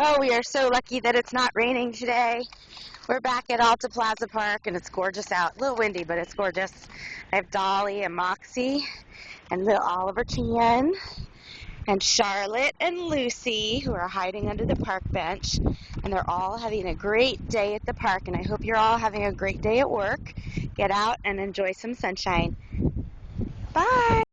Oh, we are so lucky that it's not raining today. We're back at Alta Plaza Park, and it's gorgeous out. A little windy, but it's gorgeous. I have Dolly and Moxie and little Oliver Chan and Charlotte and Lucy, who are hiding under the park bench, and they're all having a great day at the park, and I hope you're all having a great day at work. Get out and enjoy some sunshine. Bye!